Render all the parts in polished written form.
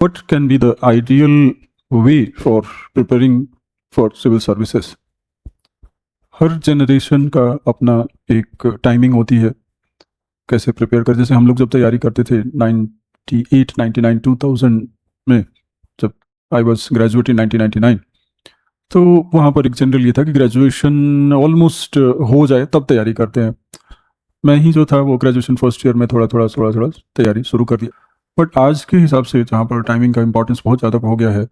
what can be the ideal way for preparing for civil services? Her generation का अपना एक timing होती है कैसे प्रिपेयर कर। जैसे हम लोग जब तैयारी करते थे 98, 99, 2000 में, जब आई वॉज ग्रेजुएट इन 1999, तो वहाँ पर एक जनरल ये था कि ग्रेजुएशन ऑलमोस्ट हो जाए तब तैयारी करते हैं। मैं ही जो था वो ग्रेजुएशन फर्स्ट ईयर में थोड़ा थोड़ा तैयारी शुरू कर दिया। बट आज के हिसाब से जहाँ पर टाइमिंग का इंपॉर्टेंस बहुत ज़्यादा हो गया है,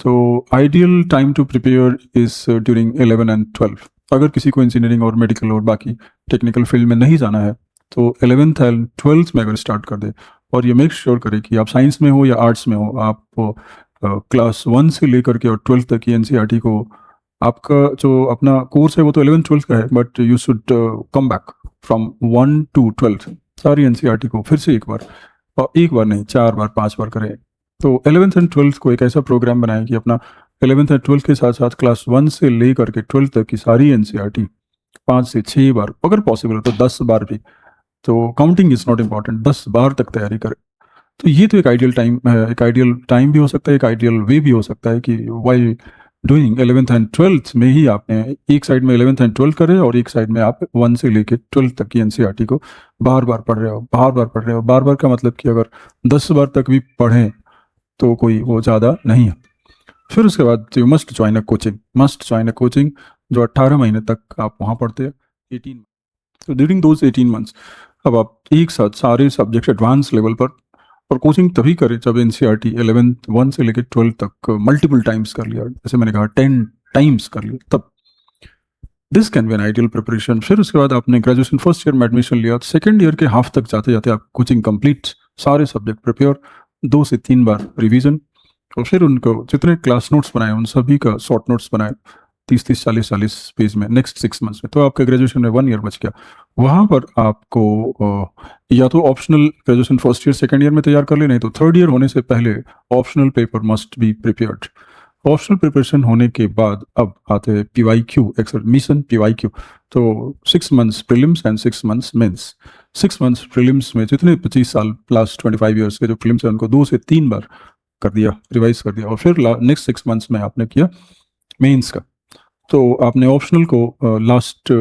तो ideal time to prepare is during 11 and 12। अगर किसी को इंजीनियरिंग और मेडिकल और बाकी टेक्निकल फील्ड में नहीं जाना है तो 11th एंड 12th में अगर स्टार्ट कर दे, और ये मेक श्योर करे कि आप साइंस में हो या आर्ट्स में हो, आप क्लास 1 से लेकर के और 12th तक की एनसीईआरटी को, आपका जो अपना कोर्स है वो तो 11th 12th का है, but you should come back from 1 to 12th सारी एनसीईआरटी को फिर से एक बार, और एक बार नहीं 4 बार 5 बार करें। तो 11th एंड 12th को एक ऐसा प्रोग्राम बनाएं कि अपना 11th एंड 12th के साथ साथ क्लास 1 से लेकर के 12th तक की सारी एनसीईआरटी 5 से 6 बार, अगर पॉसिबल हो तो 10 बार भी, तो काउंटिंग इज नॉट इम्पॉर्टेंट, 10 बार तक तैयारी करें। तो ये तो एक आइडियल टाइम है, एक आइडियल टाइम भी हो सकता है, एक आइडियल वे भी हो सकता है कि while doing 11th and 12th में ही आपने एक साइड में 11th एंड 12th करें और एक साइड में आप 1 से लेके 12th तक की एनसीईआरटी को बार बार पढ़ रहे हो, बार बार पढ़ रहे हो। बार बार का मतलब कि अगर 10 बार तक भी पढ़ें तो कोई वो ज़्यादा नहीं है। फिर उसके बाद you must join a coaching, जो 18 महीने तक आप वहाँ पढ़ते हैं, 18। तो ड्यूरिंग दोज 18 मंथ्स अब आप एक साथ सारे सब्जेक्ट एडवांस लेवल पर, और कोचिंग तभी करें जब एनसीईआरटी 11th 1 से लेकर 12th तक मल्टीपल टाइम्स कर लिया, जैसे मैंने कहा 10 टाइम्स कर लिया, तब this can be an ideal preparation. फिर उसके बाद आपने ग्रेजुएशन फर्स्ट ईयर में एडमिशन लिया, सेकेंड ईयर के हाफ तक जाते जाते आप कोचिंग कंप्लीट, सारे सब्जेक्ट प्रिपेयर, 2 से 3 बार रिवीजन, और फिर उनको जितने क्लास नोट्स बनाए उन सभी का शॉर्ट नोट्स बनाए 30-30, 40-40 पेज में नेक्स्ट 6 मंथ्स में, तो आपका ग्रेजुएशन में 1 ईयर बच गया। वहाँ पर आपको या तो optional graduation first year second year में तैयार कर ले, नहीं तो थर्ड ईयर होने से पहले optional paper must be prepared. Optional preparation होने के बाद अब आते हैं PYQ एग्जामिनेशन, PYQ। तो 6 months prelims and 6 months mains. 6 months prelims में जितने 25 साल प्लस 25 ईयर्स के जो प्रीलिम्स हैं उनको 2 से 3 बार कर दिया, रिवाइज कर दिया, और फिर नेक्स्ट 6 मंथ्स में आपने किया मेंस का। तो आपने ऑप्शनल को लास्ट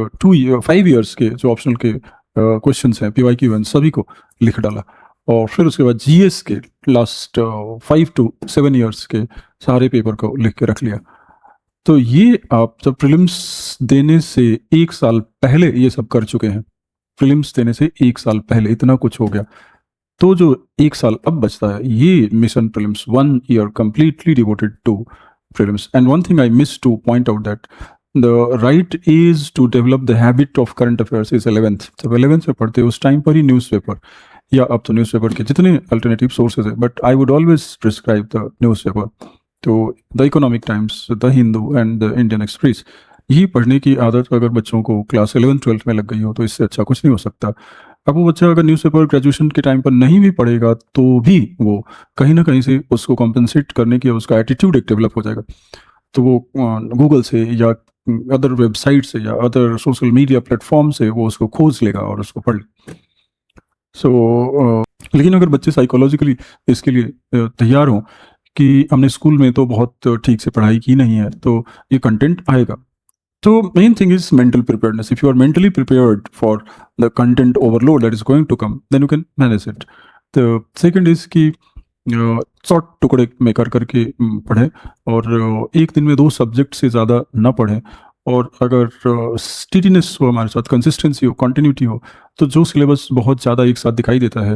5 ईयर्स के जो ऑप्शनल के क्वेश्चंस हैं PYQ एंड सभी को लिख डाला, और फिर उसके बाद GS के लास्ट 5 to 7 ईयर्स के सारे पेपर को लिख के रख लिया। तो ये आप जब प्रीलिम्स देने से 1 साल पहले ये सब कर चुके हैं, प्रीलिम्स देने से 1 साल पहले इतना कुछ हो गया, तो जो 1 साल अब बचता है ये mission prelims, 1 year completely devoted to prelims. And one thing I missed to point out that the right age to develop the habit of current affairs is 11th. जब 11th में पढ़ते हो उस टाइम पर ही न्यूज़पेपर, या अब तो newspaper के जितने अल्टरनेटिव सोर्सेज है, but I would always prescribe the newspaper, तो the Economic Times, the Hindu and the Indian Express. ये पढ़ने की आदत अगर बच्चों को क्लास 11th 12th में लग गई हो तो इससे अच्छा कुछ नहीं हो सकता। अब वो बच्चा अगर न्यूज़पेपर ग्रेजुएशन के टाइम पर नहीं भी पढ़ेगा तो भी वो कहीं ना कहीं से उसको कॉम्पनसेट करने की उसका एटीट्यूड एक डेवलप हो जाएगा, तो वो गूगल से या अदर वेबसाइट से या अदर सोशल मीडिया प्लेटफॉर्म से वो उसको खोज लेगा और उसको पढ़ ले। लेकिन अगर बच्चे साइकोलॉजिकली इसके लिए तैयार हों कि हमने स्कूल में तो बहुत ठीक से पढ़ाई की नहीं है तो ये कंटेंट आएगा। So main thing is mental preparedness. If you are mentally prepared for the content overload that is going to come, then you can manage it. The second is कि शॉर्ट टुकड़े में कर करके पढ़ें, और एक दिन में 2 सब्जेक्ट से ज़्यादा ना पढ़ें, और अगर स्टीडीनेस हो हमारे साथ, कंसिस्टेंसी हो, कंटिन्यूटी हो, तो जो सिलेबस बहुत ज़्यादा एक साथ दिखाई देता है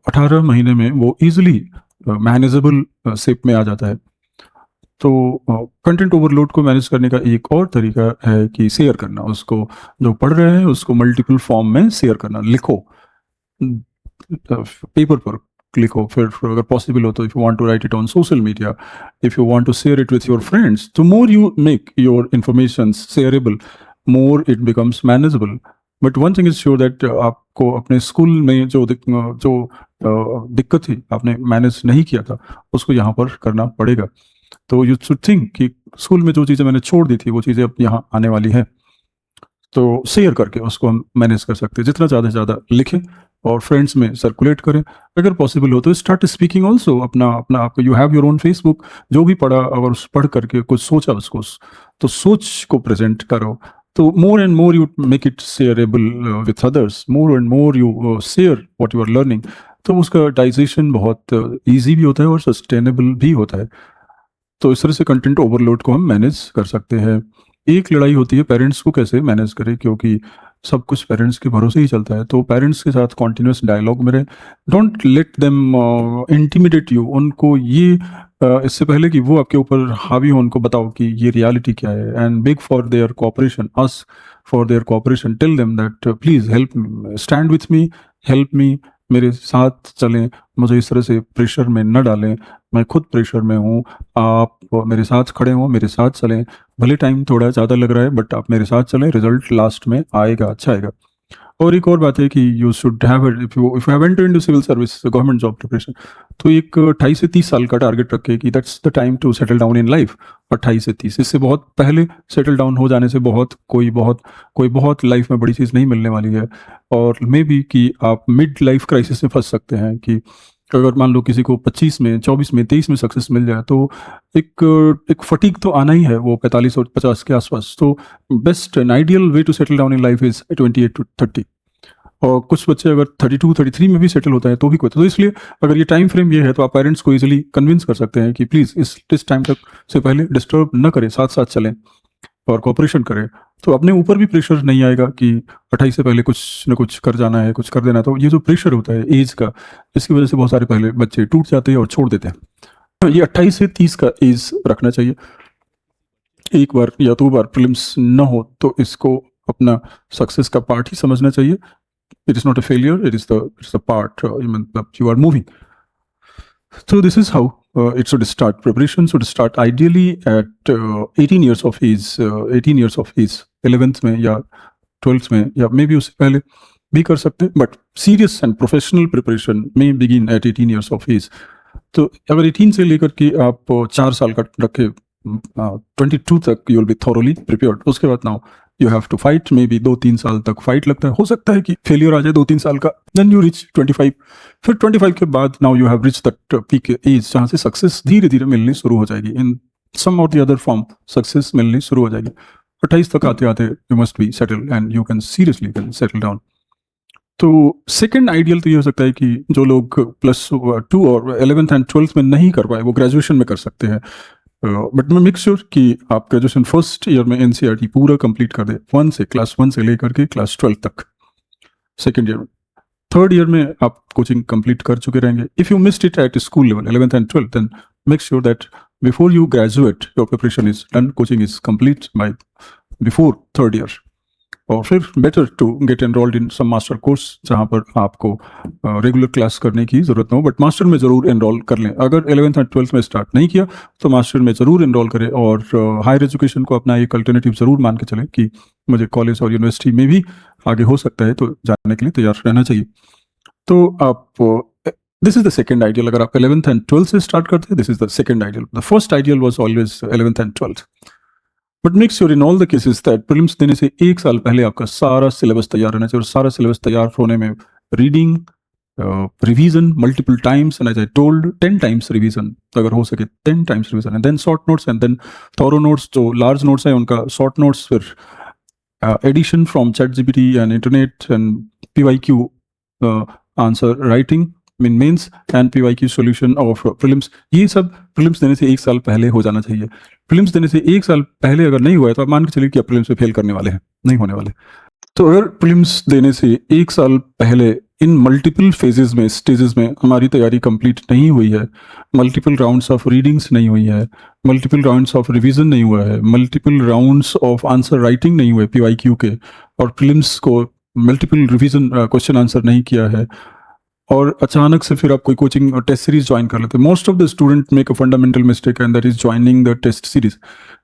18 महीने में वो ईजिली मैनेजेबल शेप में आ जाता है। तो कंटेंट ओवरलोड को मैनेज करने का एक और तरीका है कि शेयर करना, उसको जो पढ़ रहे हैं उसको मल्टीपल फॉर्म में शेयर करना, लिखो, पेपर पर लिखो, फिर अगर पॉसिबल हो तो if you want to write it on social media, if you want to share it with your friends, तो more you make your information shareable, more it becomes manageable. But one thing is sure that आपको अपने school में जो दिक्कत थी आपने manage नहीं किया था उसको यहाँ पर करना पड़ेगा। तो यू शुड थिंक कि स्कूल में जो चीज़ें मैंने छोड़ दी थी वो चीज़ें अब यहाँ आने वाली हैं, तो शेयर करके उसको हम मैनेज कर सकते हैं। जितना ज़्यादा से ज़्यादा लिखें और फ्रेंड्स में सर्कुलेट करें। अगर पॉसिबल हो तो स्टार्ट स्पीकिंग ऑल्सो, अपना अपना आपको you have your own Facebook, जो भी पढ़ा अगर उस पढ़ करके कुछ सोचा उसको, तो सोच को प्रेजेंट करो। तो more and more you make it shareable with others, more and more you share what you are learning, तो उसका डाइजेशन बहुत ईजी भी होता है और सस्टेनेबल भी होता है। तो इस तरह से कंटेंट ओवरलोड को हम मैनेज कर सकते हैं। एक लड़ाई होती है पेरेंट्स को कैसे मैनेज करें, क्योंकि सब कुछ पेरेंट्स के भरोसे ही चलता है। तो पेरेंट्स के साथ कॉन्टिन्यूस डायलॉग में रहे, don't let them intimidate you. उनको ये इससे पहले कि वो आपके ऊपर हावी हो, उनको बताओ कि ये रियलिटी क्या है, and beg for their cooperation, ask for their cooperation, tell them that please help, stand with me, help me, मेरे साथ चलें, मुझे इस तरह से प्रेशर में न डालें, मैं खुद प्रेशर में हूँ, आप मेरे साथ खड़े हों, मेरे साथ चलें, भले टाइम थोड़ा ज़्यादा लग रहा है बट आप मेरे साथ चलें, रिजल्ट लास्ट में आएगा, अच्छा आएगा। और एक और बात है कि you should have, if you have entered into civil service, government job preparation, तो एक 28 से 30 साल का टारगेट रखे कि that's the time to settle down in life. 28 से 30, इससे बहुत पहले सेटल डाउन हो जाने से कोई बहुत लाइफ में बड़ी चीज़ नहीं मिलने वाली है। और मे बी कि आप मिड लाइफ क्राइसिस में फंस सकते हैं कि अगर मान लो किसी को 25 में, 24 में, 23 में सक्सेस मिल जाए तो एक फटीग तो आना ही है, वो 45 और 50 के आसपास। तो best and ideal way to settle down in life is 28 to 30। और कुछ बच्चे अगर 32, 33 में भी सेटल होता है तो भी कोई, तो इसलिए अगर ये टाइम फ्रेम ये है तो आप पेरेंट्स को इजीली कन्विंस कर सकते हैं कि प्लीज़ इस टाइम तक से पहले डिस्टर्ब न करें, साथ साथ चलें और कोऑपरेशन करें। तो अपने ऊपर भी प्रेशर नहीं आएगा कि 28 से पहले कुछ न कुछ कर जाना है, कुछ कर देना। तो ये जो प्रेशर होता है एज का, इसकी वजह से बहुत सारे पहले बच्चे टूट जाते हैं और छोड़ देते हैं। तो ये 28 से 30 का एज रखना चाहिए। एक बार या दो बार प्रीलिम्स न हो तो इसको अपना सक्सेस का पार्ट ही समझना चाहिए। It is not a failure, it is the part you are moving. So this is how it should start. Preparation should start ideally at 18 years of age, 18 years of age, 11th में या 12th में, या may be उससे पहले भी कर सकते हैं, but serious and professional preparation में begin eight 18 years of age. तो अगर 18 से लेकर के आप 4 साल का रखे 22 तक you will be thoroughly prepared. उसके बाद now you have to fight, maybe 2-3 साल तक फाइट लगता है, हो सकता है कि फेलियर आ जाए 2-3 साल का, देन यू रिच 25। फिर 25 के बाद now you have reach that peak age जहाँ से सक्सेस धीरे धीरे मिलनी शुरू हो जाएगी, इन सम और द अदर फॉर्म सक्सेस मिलनी शुरू हो जाएगी। 28 तक आते आते you must be settle and you can seriously can settle down. तो सेकंड आइडियल तो ये हो सकता है कि जो लोग +2 और 11th एंड 12th में नहीं कर पाए वो ग्रेजुएशन में कर सकते हैं। बट मैं मेक श्योर कि आप ग्रेजुएशन फर्स्ट ईयर में NCERT पूरा कंप्लीट कर दे, क्लास 1 से लेकर के क्लास 12 तक। सेकेंड ईयर में, थर्ड ईयर में आप कोचिंग कंप्लीट कर चुके रहेंगे। If you missed it at school level 11th and 12th, then make sure that before you graduate your preparation is done, coaching is complete by before third year. और फिर better to get enrolled in some master course जहाँ पर आपको regular class करने की ज़रूरत न हो, बट मास्टर में ज़रूर एनरोल कर लें। अगर 11th एंड 12th में स्टार्ट नहीं किया तो मास्टर में ज़रूर एनरोल करें, और हायर एजुकेशन को अपना एक अल्टरनेटिव ज़रूर मान के चलें कि मुझे कॉलेज और यूनिवर्सिटी में भी आगे हो सकता है, तो जाने के लिए तैयार रहना चाहिए। तो आप this is the second ideal. अगर आप 11th एंड 12th से स्टार्ट करते हैं, this is the second ideal. The first ideal was always 11th and 12th। But make sure in all the cases that prelims देने से एक साल पहले आपका सारा सिलेबस तैयार रहना चाहिए, और सारा सिलेबस तैयार होने में reading, revision multiple times, and as I told 10 times revision, अगर हो सके 10 times revision, and then short notes, and then thorough notes. जो लार्ज नोट्स हैं उनका शॉर्ट नोट्स, फिर addition from ChatGPT and internet, and PYQ answer writing mean mains, and PYQ solution of prelims. ये सब prelims देने से एक साल पहले हो जाना चाहिए। प्रीलिम्स देने से एक साल पहले अगर नहीं हुआ है तो आप मान के चलिए कि आप प्रीलिम्स में फेल करने वाले हैं, नहीं होने वाले। तो अगर प्रीलिम्स देने से एक साल पहले इन मल्टीपल फेजेस में, स्टेजेस में हमारी तैयारी कंप्लीट नहीं हुई है, मल्टीपल राउंड्स ऑफ रीडिंग्स नहीं हुई है, मल्टीपल राउंड्स ऑफ रिवीजन नहीं हुआ है, multiple rounds of answer writing नहीं हुए PYQ के, और प्रीलिम्स को मल्टीपल रिवीजन क्वेश्चन आंसर नहीं किया है, और अचानक से फिर आप कोई कोचिंग और टेस्ट सीरीज ज्वाइन कर लेते हैं। Most of the student make a fundamental mistake, and that is joining the test series.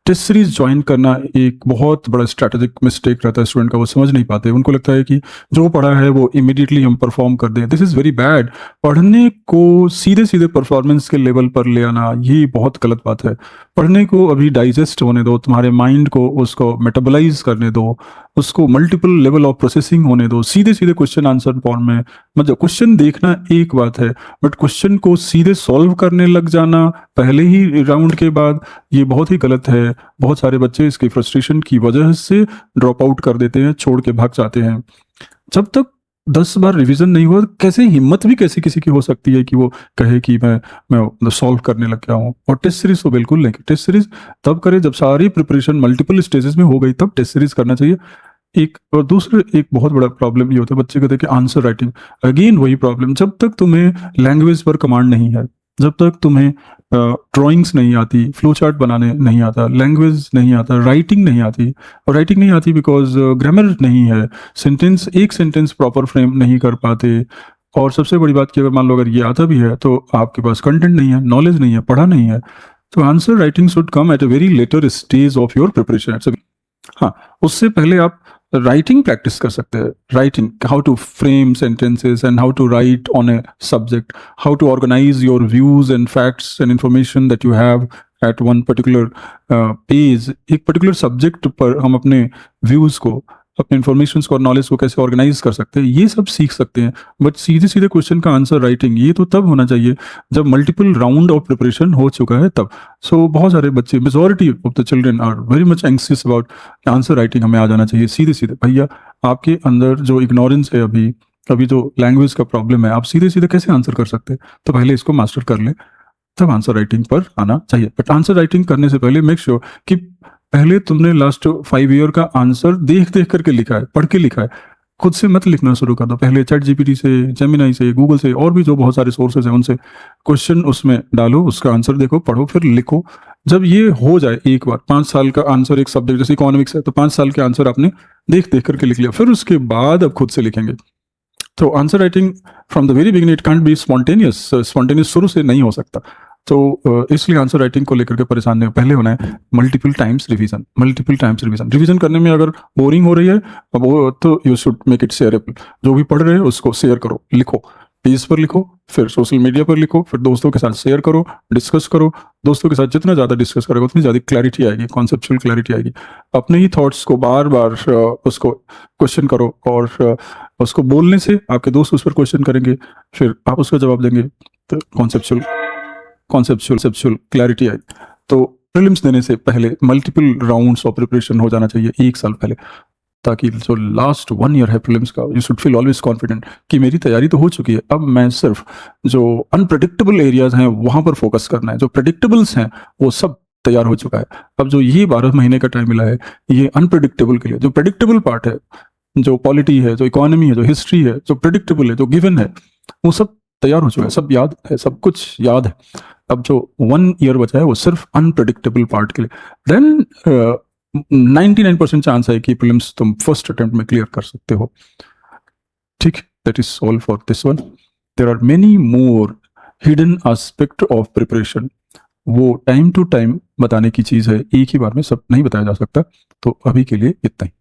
Test series join करना एक बहुत बड़ा स्ट्रैटेजिक मिस्टेक रहता है स्टूडेंट का, वो समझ नहीं पाते। उनको लगता है कि जो पढ़ा है वो इमीडिएटली हम परफॉर्म कर दें। This is very bad. पढ़ने को सीधे सीधे परफॉर्मेंस के लेवल पर ले आना, ये बहुत गलत बात है। पढ़ने को अभी डाइजेस्ट होने दो, तुम्हारे माइंड को उसको मेटाबोलाइज करने दो, उसको मल्टीपल लेवल ऑफ प्रोसेसिंग होने दो, सीधे सीधे क्वेश्चन आंसर फॉर्म में। मतलब क्वेश्चन देखना एक बात है, बट क्वेश्चन को सीधे सॉल्व करने लग जाना पहले ही राउंड के बाद, ये बहुत ही गलत है। बहुत सारे बच्चे इसकी फ्रस्ट्रेशन की वजह से ड्रॉप आउट कर देते हैं, छोड़ के भाग जाते हैं। जब तक 10 बार रिवीजन नहीं हुआ, कैसे हिम्मत भी कैसे किसी की हो सकती है कि वो कहे कि मैं सॉल्व करने लग गया हूँ। और टेस्ट सीरीज तो बिल्कुल नहीं, टेस्ट सीरीज तब करे जब सारी प्रिपरेशन मल्टीपल स्टेजेस में हो गई, तब टेस्ट सीरीज करना चाहिए। एक और दूसरे एक बहुत बड़ा प्रॉब्लम ये होता है, बच्चे कहते हैं कि आंसर राइटिंग, अगेन वही प्रॉब्लम। जब तक तुम्हें लैंग्वेज पर कमांड नहीं है, जब तक तुम्हें ड्राइंग्स नहीं आती, फ्लो चार्ट बनाने नहीं आता, लैंग्वेज नहीं आता, राइटिंग नहीं आती। और राइटिंग नहीं आती बिकॉज ग्रामर नहीं है, सेंटेंस एक सेंटेंस प्रॉपर फ्रेम नहीं कर पाते। और सबसे बड़ी बात कि अगर मान लो अगर ये आता भी है तो आपके पास कंटेंट नहीं है, नॉलेज नहीं है, पढ़ा नहीं है। तो answer writing should come at a very later stage of your preparation. हाँ, उससे पहले आप राइटिंग प्रैक्टिस कर सकते हैं। Writing, how to frame sentences and how to write on a subject, how to organise your views and facts and information that you have at one particular page. एक particular subject पर हम अपने views को, अपने information को और knowledge को कैसे ऑर्गेनाइज कर सकते हैं, ये सब सीख सकते हैं। बट सीधे सीधे क्वेश्चन का आंसर राइटिंग, ये तो तब होना चाहिए जब मल्टीपल राउंड ऑफ प्रिपरेशन हो चुका है तब। सो बहुत सारे बच्चे, majority of the children are very much anxious about answer writing. हमें आ जाना चाहिए सीधे सीधे। भैया, आपके अंदर जो इग्नोरेंस है, अभी जो लैंग्वेज का प्रॉब्लम है, आप सीधे सीधे कैसे आंसर कर सकते हैं? तो पहले इसको मास्टर कर ले, तब आंसर राइटिंग पर आना चाहिए। बट आंसर राइटिंग करने से पहले मेक श्योर कि पहले तुमने लास्ट 5 ईयर का आंसर देख देख करके लिखा है, पढ़ के लिखा है। खुद से मत लिखना शुरू कर दो। पहले चैट जीपीटी से, जेमिनाई से, गूगल से, और भी जो बहुत सारे सोर्सेज हैं उनसे क्वेश्चन उसमें डालो, उसका आंसर देखो, पढ़ो, फिर लिखो। जब ये हो जाए एक बार, 5 साल का आंसर एक सब्जेक्ट जैसे इकोनॉमिक्स है, तो 5 साल के आंसर आपने देख देख करके लिख लिया, फिर उसके बाद अब खुद से लिखेंगे। तो answer writing from the very beginning it can't be spontaneous शुरू से नहीं हो सकता। तो इसलिए आंसर राइटिंग को लेकर के परेशान नहीं, पहले होना है मल्टीपल टाइम्स रिवीजन। रिवीजन करने में अगर बोरिंग हो रही है अब वो, तो you should make it shareable. जो भी पढ़ रहे हैं उसको शेयर करो, लिखो, पेज पर लिखो, फिर सोशल मीडिया पर लिखो, फिर दोस्तों के साथ शेयर करो, डिस्कस करो। दोस्तों के साथ जितना ज़्यादा डिस्कस करोगे उतनी ज़्यादा क्लैरिटी आएगी, कॉन्सेप्चुअल क्लैरिटी आएगी। अपने ही थॉट्स को बार बार उसको क्वेश्चन करो, और उसको बोलने से आपके दोस्त उस पर क्वेश्चन करेंगे, फिर आप उसका जवाब देंगे, तो कॉन्सेप्चुअल क्लैरिटी आई। तो प्रीलिम्स देने से पहले मल्टीपल राउंड्स ऑफ प्रिपरेशन हो जाना चाहिए 1 साल पहले, ताकि जो लास्ट 1 ईयर है प्रीलिम्स का, you should feel always confident कि मेरी तैयारी तो हो चुकी है, अब मैं सिर्फ जो अनप्रेडिक्टेबल एरियाज हैं वहां पर फोकस करना है। जो प्रेडिक्टेबल्स हैं वो सब तैयार हो चुका है। अब जो ये 12 महीने का टाइम मिला है, ये अनप्रेडिक्टेबल के लिए, जो प्रेडिक्टेबल पार्ट है, जो पॉलिटी है, जो इकोनॉमी है, जो हिस्ट्री है, जो प्रेडिक्टेबल है, जो गिवन है, वो सब तैयार हो चुका है, सब याद है, सब कुछ याद है। अब जो 1 ईयर बचा है वो सिर्फ अनप्रेडिक्टेबल पार्ट के लिए। देन 99% चांस है कि प्रीलिम्स तुम फर्स्ट अटेम्प्ट में क्लियर कर सकते हो। ठीक, that is all for this one. There are many more hidden aspect of preparation. वो टाइम टू टाइम बताने की चीज है, एक ही बार में सब नहीं बताया जा सकता। तो अभी के लिए इतना ही।